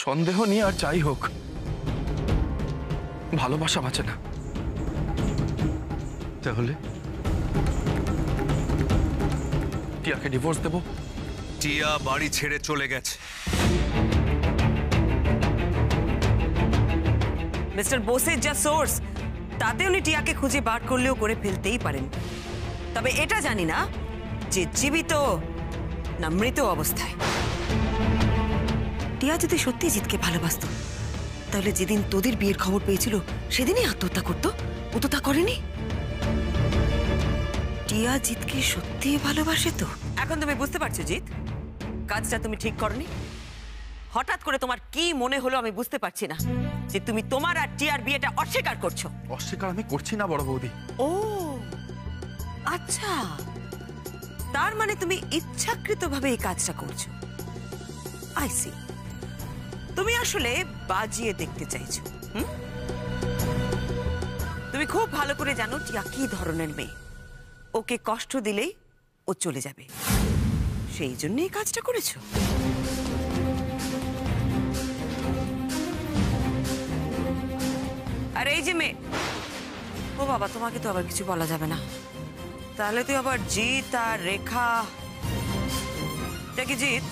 সন্দেহ নিয়ে আর যাই হোক, ভালোবাসা বাঁচে না। তাহলে টিয়াকে ডিভোর্স দেব? টিয়া বাড়ি ছেড়ে চলে গেছে। মিস্টার বোসের যা সোর্স, তাতে উনি টিয়াকে খুঁজে বার করলেও করে ফেলতেই পারেন। তবে এটা জানি না যে জীবিত না মৃত অবস্থায়। টিয়া যদি সত্যি জিতকে ভালোবাসত, তাহলে যেদিন তোদের বিয়ের খবর পেয়েছিল সেদিনই আত্মহত্যা করতো। ও তো তা করেনি। টিয়া জিতকে সত্যি ভালোবাসে তো। এখন তুমি বুঝতে পারছো জিত, কাজটা তুমি ঠিক করনি। হঠাৎ করে তোমার কি মনে হলো আমি বুঝতে পারছি না, যে তুমি তোমার আর টিয়ার বিয়েটা অস্বীকার করছো। অস্বীকার আমি করছি না বড় বৌদি। ও আচ্ছা, তার মানে তুমি ইচ্ছাকৃতভাবে এই কাজটা করছো। আই সি, তুমি আসলে বাজিয়ে দেখতে চাইছো। তুমি খুব ভালো করে জানো টিয়া কি ধরনের মেয়ে। ওকে কষ্ট দিলেই ও চলে যাবে, সেই জন্য এই কাজটা করেছো। আর এই যে মেয়ে, ও বাবা, তোমাকে তো আবার কিছু বলা যাবে না, তাহলে তুই আবার জিৎ আর রেখা। দেখি জিৎ,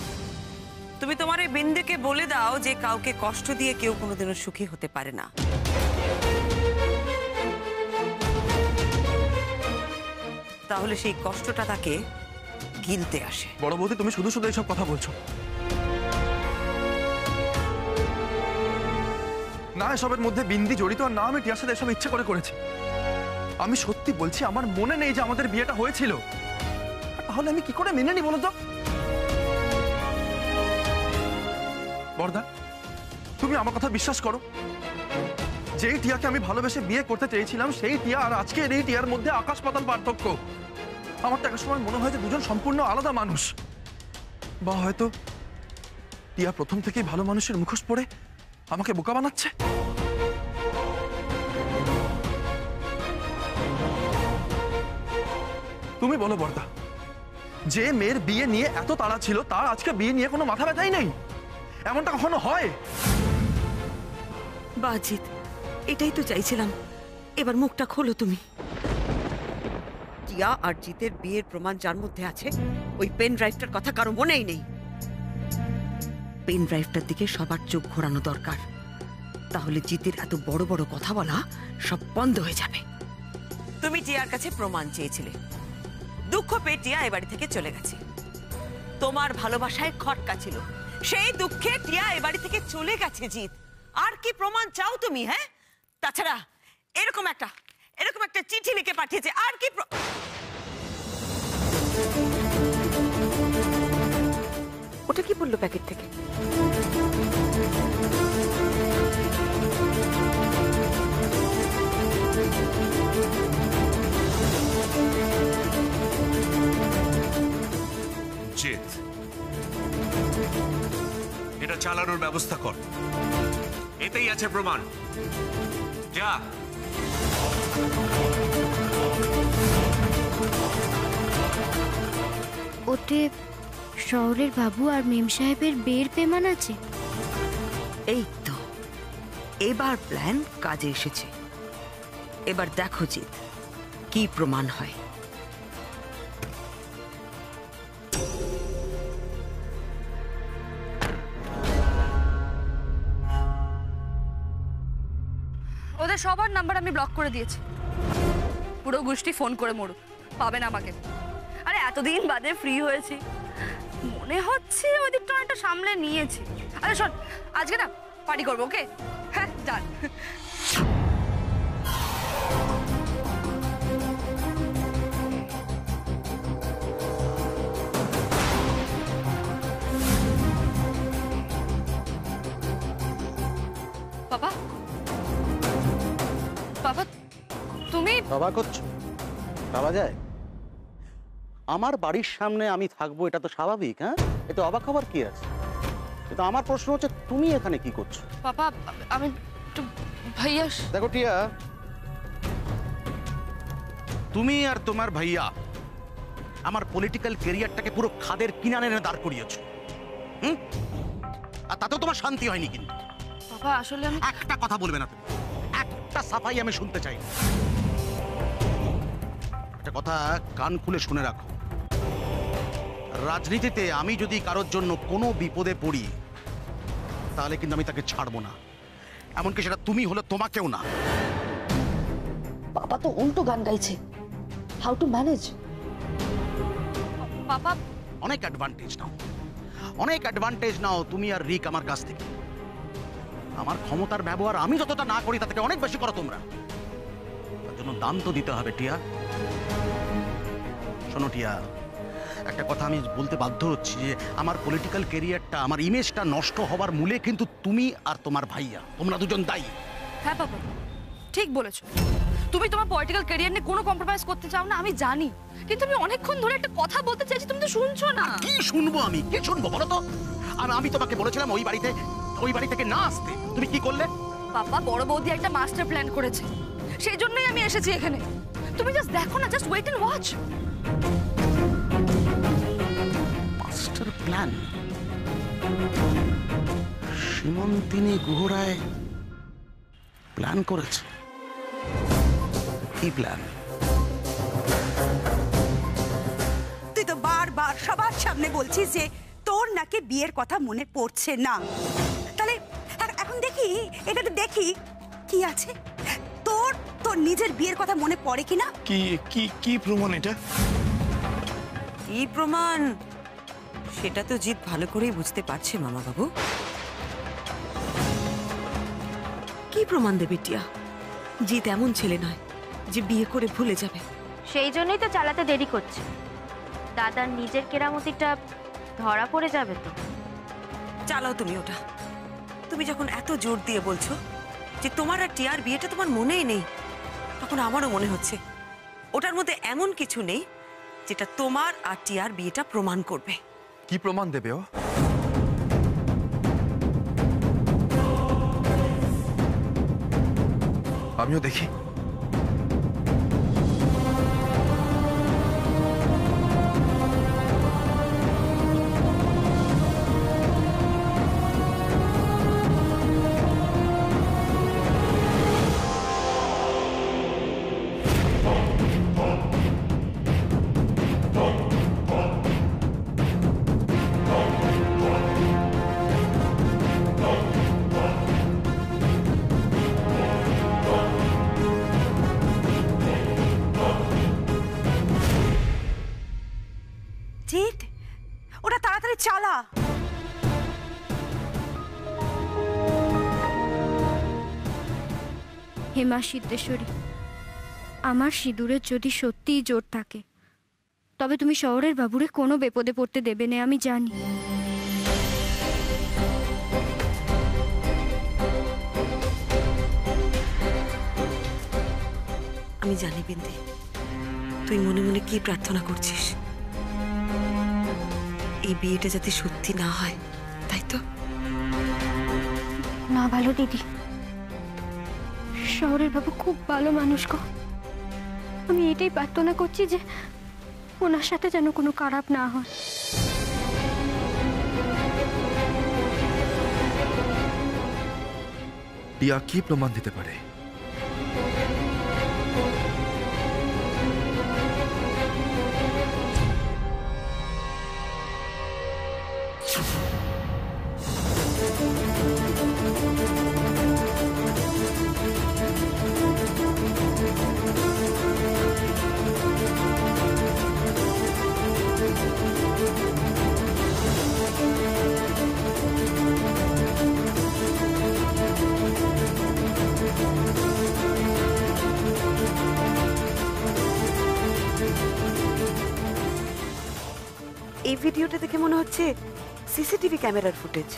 তুমি তোমার এই বিন্দুকে বলে দাও যে কাউকে কষ্ট দিয়ে কেউ কোনোদিনও সুখী হতে পারে না। তাহলে সেই কষ্টটা তাকে গিলতে আসে। বড় বৌদি, তুমি শুধু শুধু এইসব কথা বলছো। না, এসবের মধ্যে বিন্দি জড়িত, আর না আমি টিয়ার সাথে এসব ইচ্ছে করে করেছি। আমি সত্যি বলছি, আমার মনে নেই যে আমাদের বিয়েটা হয়েছিল। তাহলে আমি কি করে মেনে নি বলো তো? বড়দা, তুমি আমার কথা বিশ্বাস করো। যেই টিয়াকে আমি ভালোবেসে বিয়ে করতে চেয়েছিলাম, সেই টিয়া আর আজকের এই টিয়ার মধ্যে আকাশ পাতাল পার্থক্য। আমার তো একটা সময় মনে হয় যে দুজন সম্পূর্ণ আলাদা মানুষ। বা হয়তো টিয়া প্রথম থেকেই ভালো মানুষের মুখোশ পরে আমাকে বোকা বানাচ্ছে। তুমি বলো বড়দা, যে মেয়ের বিয়ে নিয়ে এত তাড়া ছিল, তার আজকে বিয়ে নিয়ে কোনো মাথা ব্যথাই নেই। এমনটা কখনো হয়? বাজিত, এটাই তো চাইছিলাম। এবার মুখটা খোলো তুমি। টিয়া আর জিতের বিয়ের প্রমাণ যার মধ্যে আছে, ওই পেন ড্রাইভটার কথা কারো মনেই নেই। পেন ড্রাইভটার দিকে সবার চোখ ঘোরানো দরকার, তাহলে জিতের এত বড় বড় কথা বলা সব বন্ধ হয়ে যাবে। তুমি টিয়ার কাছে প্রমাণ চেয়েছিলে, দুঃখ পেয়ে টিয়া এ বাড়ি থেকে চলে গেছে। তোমার ভালোবাসায় খটকা ছিল, সেই দুঃখে টিয়া এ বাড়ি থেকে চলে গেছে। জিত, আর কি প্রমাণ চাও তুমি? হ্যাঁ, তাছাড়া এরকম একটা চিঠি লিখে পাঠিয়েছে, আর কি? ওটা কি বললো প্যাকেট থেকে? জিৎ, এটা চালানোর ব্যবস্থা কর। এতেই আছে প্রমাণ। যা। ওতে শহরের বাবু আর মেম সাহেবের বিয়ের পেমান আছে। এই তো, এবার প্ল্যান কাজে এসেছে। এবার দেখো জিৎ, কি প্রমাণ হয়। ওদের সবার নাম্বার আমি ব্লক করে দিয়েছি। পুরো গোষ্ঠী ফোন করে মরুক, পাবেন আমাকে। আরে এতদিন বাদে ফ্রি হয়েছি, মনে হচ্ছে ওই দিকটা একটা সামলে নিয়েছি। আরে শোন, আজকে না পার্টি করবো, ওকে? হ্যাঁ, ডান। বাবা, বাবা তুমি বাবা করছো? ভাবা যায়? আমার বাড়ির সামনে আমি থাকবো, এটা তো স্বাভাবিক। হ্যাঁ, এটা অবাক হবার কি আছে? কিন্তু আমার প্রশ্ন হচ্ছে, তুমি এখানে কি করছো? বাবা, আমি একটু ভাইয়া। দেখো টিয়া, তুমি আর তোমার ভাইয়া আমার পলিটিক্যাল ক্যারিয়ারটাকে পুরো খাদের কিনারে এনে দাঁড় করিয়েছো। আর তাতেও তোমার শান্তি হয়নি কিন্তু। বাবা আসলে আমি একটা কথা বলবে না তুমি, একটা সাফাই আমি শুনতে চাই না। একটা কথা কান খুলে শুনে রাখো, রাজনীতিতে আমি যদি কারোর জন্য কোনো বিপদে পড়ি তাহলে কিন্তু আমি তাকে ছাড়বো না, এমনকি সেটা তুমি হলে তোমাকেও না। বাবা তো উল্টো গান গাইছে, হাউ টু ম্যানেজ। বাবা অনেক অ্যাডভান্টেজ নাও, অনেক অ্যাডভান্টেজ নাও তুমি আর রিক আমার কাছ থেকে। আমার ক্ষমতার ব্যবহার আমি যতটা না করি তার থেকে অনেক বেশি করো তোমরা। তার জন্য দাম তো দিতে হবে টিয়া। শোনো টিয়া, একটা কথা আমি বলতে বাধ্য হচ্ছি যে আমার পলিটিক্যাল ক্যারিয়ারটা, আমার ইমেজটা নষ্ট হবার মূলে কিন্তু তুমি আর তোমার ভাইয়া, তোমরা দুজন দায়ী। হ্যাঁ বাবা ঠিক বলেছো, তুমি তোমার পলিটিক্যাল ক্যারিয়ার নিয়ে কোনো কম্প্রোমাইজ করতে চাও না আমি জানি, কিন্তু আমি অনেকক্ষণ ধরে একটা কথা বলতে চাইছি, তুমি তো শুনছো না। কি শুনবো আমি, কি শুনবো বলো তো? আর আমি তোমাকে বলেছিলাম ওই বাড়ি থেকে না আসতে, তুমি কি করলে? বাবা বড় বৌদি একটা মাস্টার প্ল্যান করেছে, সেই জন্যই আমি এসেছি এখানে। তুমি জাস্ট দেখো না, just wait and watch. Master plan? Simantini Guharoy plan করেছে? কি প্ল্যান? তুই তো বারবার সবার সামনে বলছিস যে তোর নাকি বিয়ের কথা মনে পড়ছে না। তাহলে এখন দেখি, এটাতে দেখি কি আছে তোর, তোর নিজের বিয়ের কথা মনে পড়ে কিনা। কি কি কি প্রমাণ এটা? কি প্রমাণ সেটা তো জিৎ ভালো করেই বুঝতে পারছে মামা বাবু। কি প্রমাণ দেবে টিয়া? জিৎ এমন ছেলে নয় যে বিয়ে করে ভুলে যাবে। সেই জন্যই তো চালাতে দেরি করছে, দাদার নিজের কেরামতিটা ধরা পড়ে যাবে তো। চালাও তুমি ওটা। তুমি যখন এত জোর দিয়ে বলছো যে তোমার আর টিয়ার বিয়েটা তোমার মনেই নেই, তখন আমারও মনে হচ্ছে ওটার মধ্যে এমন কিছু নেই যেটা তোমার আর টিয়ার বিয়েটা প্রমাণ করবে। কি প্রমাণ দেবে ও? আমিও দেখি। জিৎ, ওটা তাড়াতাড়ি চালা। হেমা সিদ্ধেশ্বরী, আমার সিঁদুরের যদি সত্যিই জোর থাকে তবে তুমি শহরের বাবুরে কোনো বিপদে পড়তে দেবে না, আমি জানি। আমি জানি বিন্দি, তুই মনে মনে কি প্রার্থনা করছিস। এই বিয়েটা যাতে সত্যি না হয়, তাই তো? না ভালো দিদি, শহরের বাবু খুব ভালো মানুষ গো। আমি এটাই প্রার্থনা করছি যে ওনার সাথে যেন কোনো খারাপ না হয়। টিয়া কি প্রমাণ দিতে পারে? এই ভিডিওটা দেখে মনে হচ্ছে সিসিটিভি ক্যামেরার ফুটেজ।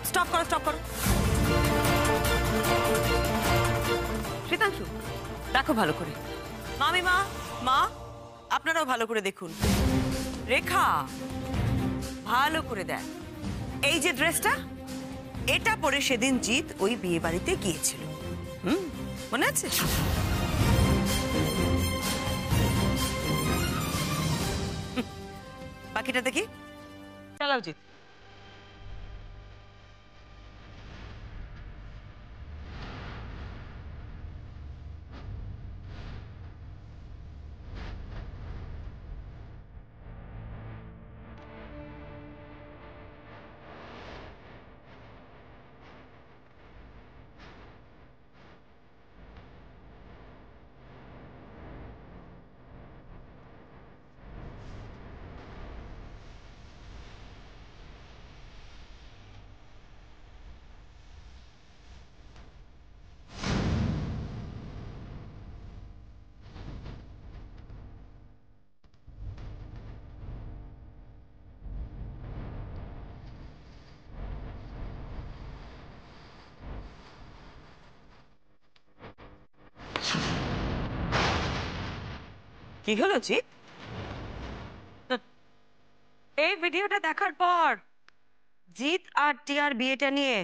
স্টপ করো, স্টপ করো। শ্বেতাংশু, দেখো ভালো করে। মামিমা, মা, আপনারাও ভালো করে দেখুন। রেখা, ভালো করে দেখ। এই যে ড্রেসটা, এটা পরে সেদিন জিৎ ওই বিয়ে বাড়িতে গিয়েছিল। মনে আছে? বাকিটা দেখি, চালাও জিৎ। কি হলো জিৎ? এই ভিডিওটা দেখার পর জিৎ আর টিয়ার বিয়েটা নিয়ে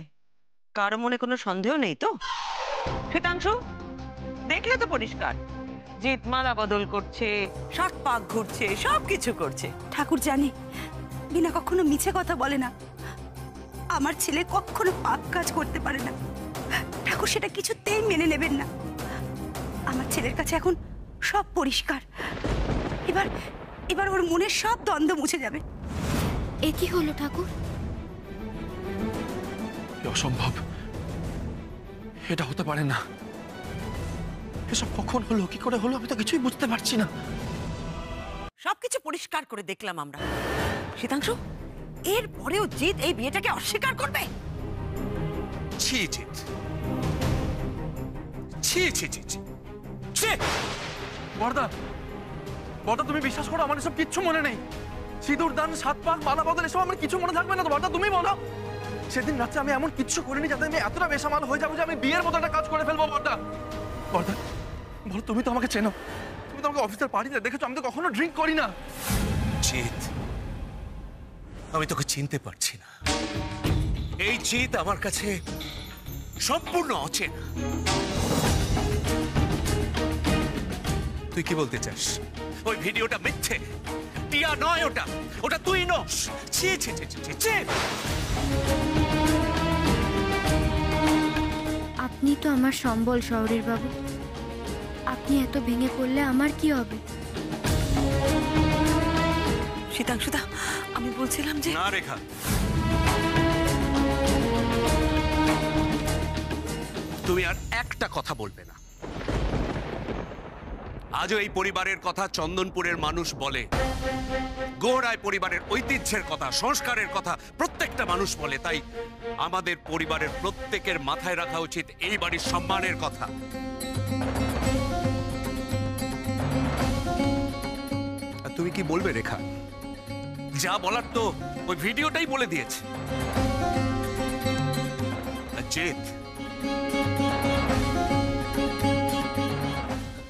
কারো মনে কোনো সন্দেহ নেই তো? শ্বেতাংশু, দেখলে তো পরিষ্কার, জিৎ মালা বদল করছে, শার্ট পাক ঘুরছে, সবকিছু করছে। ঠাকুর জানে বিনা কখনো মিছে কথা বলে না। আমার ছেলে কখনো পাপ কাজ করতে পারে না। ঠাকুর সেটা কিছুতেই মেনে নেবেন না। আমার ছেলের কাছে এখন সব পরিষ্কার। এবার এবার ওর মনের সব দ্বন্দ্ব মুছে যাবে। এ কি হলো ঠাকুর? অসম্ভব, এটা হতে পারে না। এসব কখন হলো, কি করে হলো, আমি তো কিছুই বুঝতে পারছি না। সবকিছু পরিষ্কার করে দেখলাম আমরা। শ্বেতাংশু, এর পরেও জিৎ এই বিয়েটাকে অস্বীকার করবে? ছি জিৎ, ছি ছি ছি ছি ছি। বর্দা, বর্দা তুমি বিশ্বাস করো আমার এসব কিচ্ছু মনে নেই। সিঁদুর দান, সাত পাক, মালা বদল এসব আমার কিছু মনে থাকবে না তো বর্দা? তুমি বলো। সেদিন রাত্রে আমি এমন কিচ্ছু করিনি যাতে আমি এতটা বেসামাল হয়ে যাবো যে আমি বিয়ের মতো একটা কাজ করে ফেলবো। বর্দা, বর্দা বলো, তুমি তো আমাকে চেনো, তুমি তো আমাকে অফিসের পার্টিতে দেখেছো, আমি তো কখনো ড্রিঙ্ক করি না। জিৎ, আমি তোকে চিনতে পারছি না। এই জিৎ আমার কাছে সম্পূর্ণ অচেনা। তুই কি বলতে চাস? ওই ভিডিওটা মিথ্যে? টিয়া নয় ওটা, ওটা তুই নস। ছি ছি ছি ছি ছি। আপনি তো আমার সম্বল শহরের বাবু, আপনি এত ভেঙে পড়লে আমার কি হবে? শ্বেতাংশুদা, আমি বলছিলাম যে না রেখা, তুমি আর একটা কথা বলবে না। আজও এই পরিবারের কথা চন্দনপুরের মানুষ বলে, গোহরায় পরিবারের ঐতিহ্যের কথা, সংস্কারের কথা প্রত্যেকটা মানুষ বলে। তাই আমাদের পরিবারের প্রত্যেকের মাথায় রাখা উচিত এই বাড়ির সম্মানের কথা। আর তুমি কি বলবে রেখা? যা বলার তো ওই ভিডিওটাই বলে দিয়েছে। জিৎ,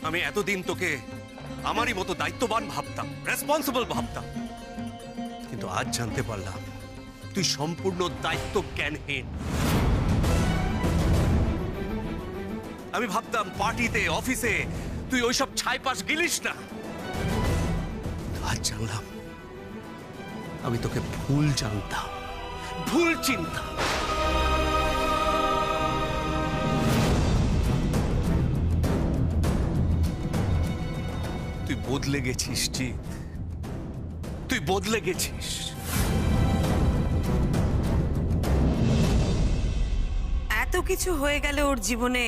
আমি এতদিন তোকে আমারই মতো দায়িত্ববান ভাবতাম, রেসপন্সিবল ভাবতাম, কিন্তু আজ জানতে পারলাম তুই সম্পূর্ণ দায়িত্ব জ্ঞানহীন। আমি ভাবতাম পার্টিতে, অফিসে তুই ওইসব ছাইপাশ গিলিস না। আজ জানলাম আমি তোকে ভুল জানতাম, ভুল চিন্তা। তুই বদলে গেছিস জিৎ, তুই বদলে গেছিস। এত কিছু হয়ে গেল ওর জীবনে,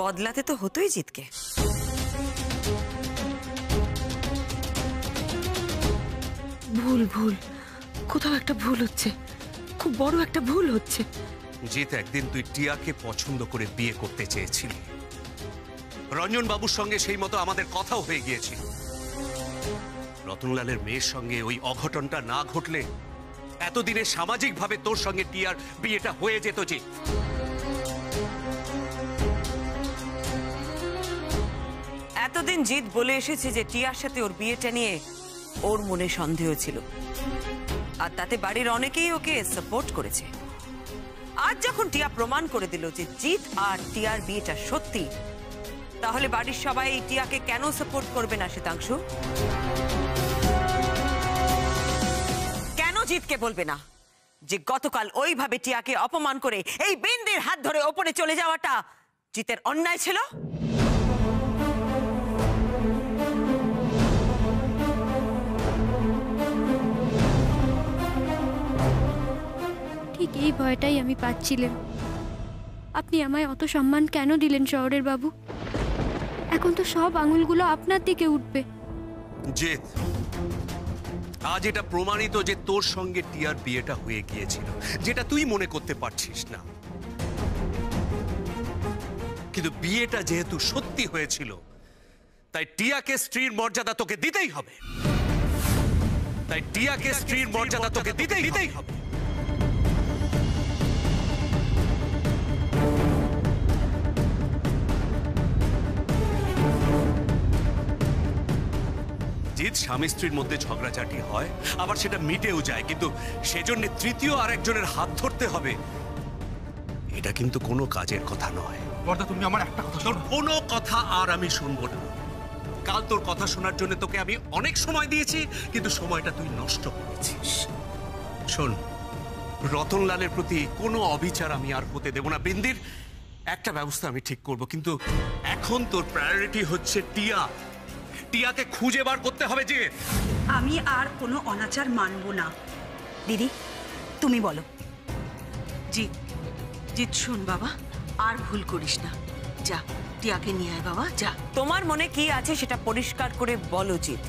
বদলাতে তো হতোই জিৎকে। ভুল ভুল, কোথাও একটা ভুল হচ্ছে, খুব বড় একটা ভুল হচ্ছে। জিৎ, একদিন তুই টিয়াকে পছন্দ করে বিয়ে করতে চেয়েছিলি। রঞ্জন বাবুর সঙ্গে সেই মতো আমাদের কথাও হয়ে গিয়েছিল। রতনলালের মেয়ের সঙ্গে ওই অঘটনটা না ঘটলে এতদিনে সামাজিকভাবে তোর সঙ্গে টিয়ার বিয়েটা হয়ে যেত। জিৎ, এতদিন জিৎ বলে এসেছে যে টিয়ার সাথে ওর বিয়েটা নিয়ে ওর মনে সন্দেহ ছিল, আর তাতে বাড়ির অনেকেই ওকে সাপোর্ট করেছে। আজ যখন টিয়া প্রমাণ করে দিল যে জিৎ আর টিয়ার বিয়েটা সত্যি, তাহলে বাড়ির সবাই এই টিয়াকে কেন সাপোর্ট করবে না শ্বেতাংশু? কেন জিৎকে বলবে না যে গতকাল ওইভাবে টিয়াকে অপমান করে এই বিন্দির হাত ধরে ওপরে চলে যাওয়াটা জিতের অন্যায় ছিল? ঠিক এই ভয়টাই আমি পাচ্ছিলাম। আপনি আমায় অত সম্মান কেন দিলেন শহরের বাবু? এখন তো সব আঙুলগুলো আপনার দিকে উঠবে। জিৎ, আজ এটা প্রমাণিত যে তোর সঙ্গে টিয়ার বিয়েটা হয়ে গিয়েছিল, যেটা তুই মনে করতে পারছিস না। কিন্তু বিয়েটা যেহেতু সত্যি হয়েছিল, তাই টিয়াকে স্ত্রীর মর্যাদা তোকে দিতেই হবে। তাই টিয়াকে স্ত্রীর মর্যাদা তোকে দিতেই হবে। জিৎ, স্বামী স্ত্রীর মধ্যে ঝগড়াঝাটি হয়, আবার সেটা মিটেও যায়, কিন্তু সেজন্য তৃতীয় আরেকজনের হাত ধরতে হবে, এটা কিন্তু কোনো কাজের কথা নয়। বর্দা, তুমি আমার একটা কথা তোর শোনো। কোনো কথা আর আমি শুনবো না। কাল তোর কথা শোনার জন্য তোকে আমি অনেক সময় দিয়েছি, কিন্তু সময়টা তুই নষ্ট করেছিস। শোন, রতনলালের প্রতি কোনো অবিচার আমি আর হতে দেব না। বিন্দির একটা ব্যবস্থা আমি ঠিক করব, কিন্তু এখন তোর প্রায়োরিটি হচ্ছে টিয়া। টিয়াকে খুঁজে বার করতে হবে। যে আমি আর কোনো অনাচার মানব না। দিদি, তুমি বলো। জিৎ, জিৎ শোন বাবা, আর ভুল করিস না। যা, টিয়াকে নিয়ে আয় বাবা, যা। তোমার মনে কি আছে সেটা পরিষ্কার করে বলো জিৎ।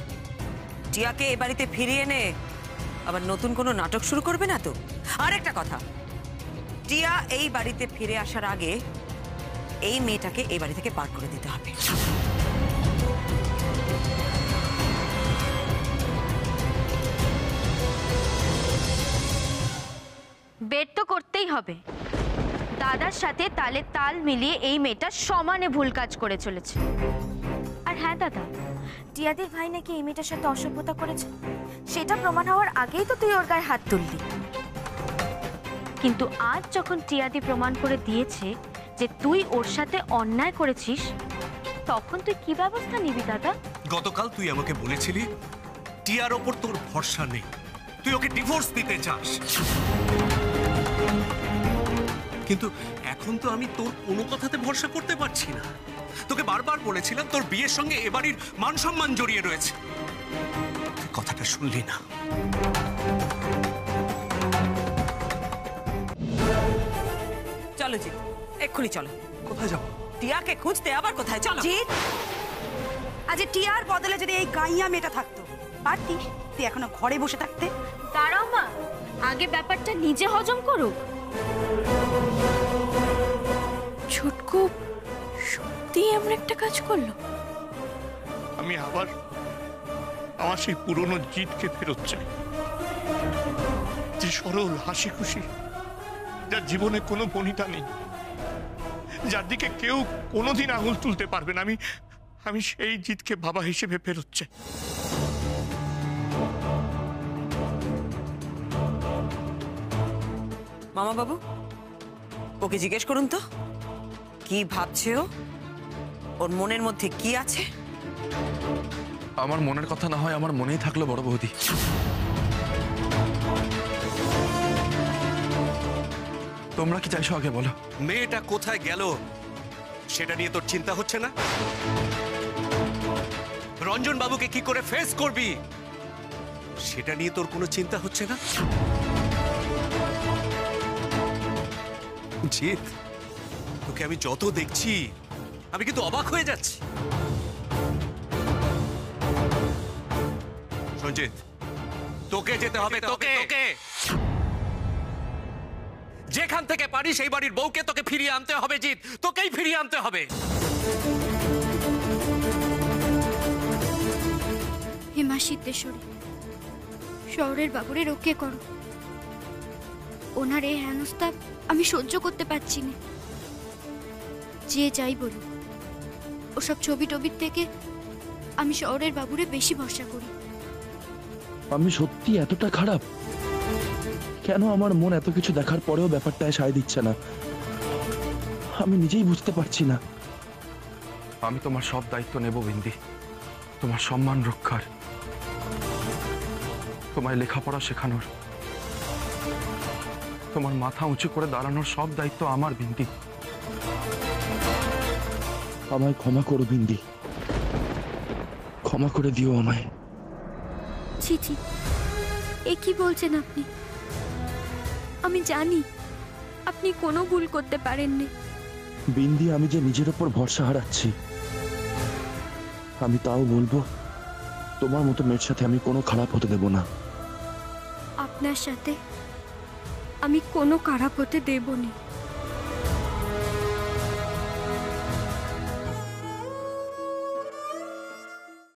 টিয়াকে এ বাড়িতে ফিরিয়ে এনে আবার নতুন কোনো নাটক শুরু করবে না তো? আর একটা কথা, টিয়া এই বাড়িতে ফিরে আসার আগে এই মেয়েটাকে এই বাড়ি থেকে বার করে দিতে হবে। বের তো করতেই হবে। দাদার সাথে তালে তাল মিলিয়ে এই মেয়েটা সমানে ভুল কাজ করে চলেছে। আর হ্যাঁ দাদা, টিয়াদের ভাই নাকি এই মেয়েটার সাথে অসভ্যতা করেছে, সেটা প্রমাণ হওয়ার আগেই তো তুই ওর গায়ে হাত তুললি। কিন্তু আজ যখন টিয়াদি প্রমাণ করে দিয়েছে যে তুই ওর সাথে অন্যায় করেছিস, তখন তুই কি ব্যবস্থা নিবি দাদা? গতকাল তুই আমাকে বলেছিলি টিয়ার ওপর তোর ভরসা নেই, তুই ওকে ডিভোর্স দিতে চাস। কিন্তু এখন তো আমি তোর কোনো কথাতে ভরসা করতে পারছি না। তোকে বারবার বলেছিলাম তোর বিয়ের সঙ্গে এবাড়ির মান সম্মান জড়িয়ে রয়েছে, তুই কথাটা শুনলি না। চলো জিৎ, এক্ষুনি চলো। কোথায় যাবো? টিয়াকে খুঁজতে আবার কোথায়? চলো। জিৎ, আজ টিয়ার বদলে যদি এই গাইয়া মেয়েটা থাকতো, পারতিস তুই এখনো ঘরে বসে থাকতে? দাঁড়াও মা, আগে ব্যাপারটা নিজে হজম করুক। ছুটকু সত্যি এমন একটা কাজ করলো? আমি আবার আমার সেই পুরনো জিতকে ফেরত চাই, যে সরল হাসি খুশি, যার জীবনে কোনো বনিতা নেই, যার দিকে কেউ কোনোদিন আঙুল তুলতে পারবে না। আমি সেই জিতকে বাবা হিসেবে ফেরত চাই। মামা বাবু, ওকে জিজ্ঞেস করুন তো কি ভাবছে ও, ওর মনের মধ্যে কি আছে। আমার মনের কথা না হয় আমার মনেই থাকলো বড় বৌদি। তোমরা কি চাইছো আগে বলো? মেয়েটা কোথায় গেল সেটা নিয়ে তোর চিন্তা হচ্ছে না? রঞ্জন বাবুকে কি করে ফেস করবি সেটা নিয়ে তোর কোনো চিন্তা হচ্ছে না? জিৎ, তোকে আমি যত দেখছি আমি কিন্তু অবাক হয়ে যাচ্ছি। সঞ্জিত, তোকে যেতে হবে, তোকে যেখান থেকে পারিস এই বাড়ির বউকে তোকে ফিরিয়ে আনতে হবে। জিৎ, তোকেই ফিরিয়ে আনতে হবে। হে মা সিদ্ধেশ্বরী, শহরের বাবুরে রক্ষে করো। ওনার এই হেনস্থা আমি সহ্য করতে পারছি না। যে যাই বলুক, ওসব ছবি টবির থেকে আমি শহরের বাবুরে বেশি ভরসা করি। আমি সত্যি এতটা খারাপ? কেন আমার মন এত কিছু দেখার পরেও ব্যাপারটায় সায় দিচ্ছে না, আমি নিজেই বুঝতে পারছি না। আমি তোমার সব দায়িত্ব নেব বিন্দি, তোমার সম্মান রক্ষার, তোমায় লেখাপড়া শেখানোর, তোমার মাথা উঁচু করে দাঁড়ানোর সব দায়িত্ব আমার বিন্দি। আমায় ক্ষমা করো বিন্দি, ক্ষমা করে দিও আমায়। ছি ছি, এ কি বলছেন আপনি? আমি জানি আপনি কোনো ভুল করতে পারেননি। বিন্দি, আমি যে নিজের ওপর ভরসা হারাচ্ছি, আমি তাও বলবো তোমার মতো মেয়ের সাথে আমি কোনো খারাপ হতে দেব না। আপনার সাথে আমি কোনো খারাপ হতে দেব না।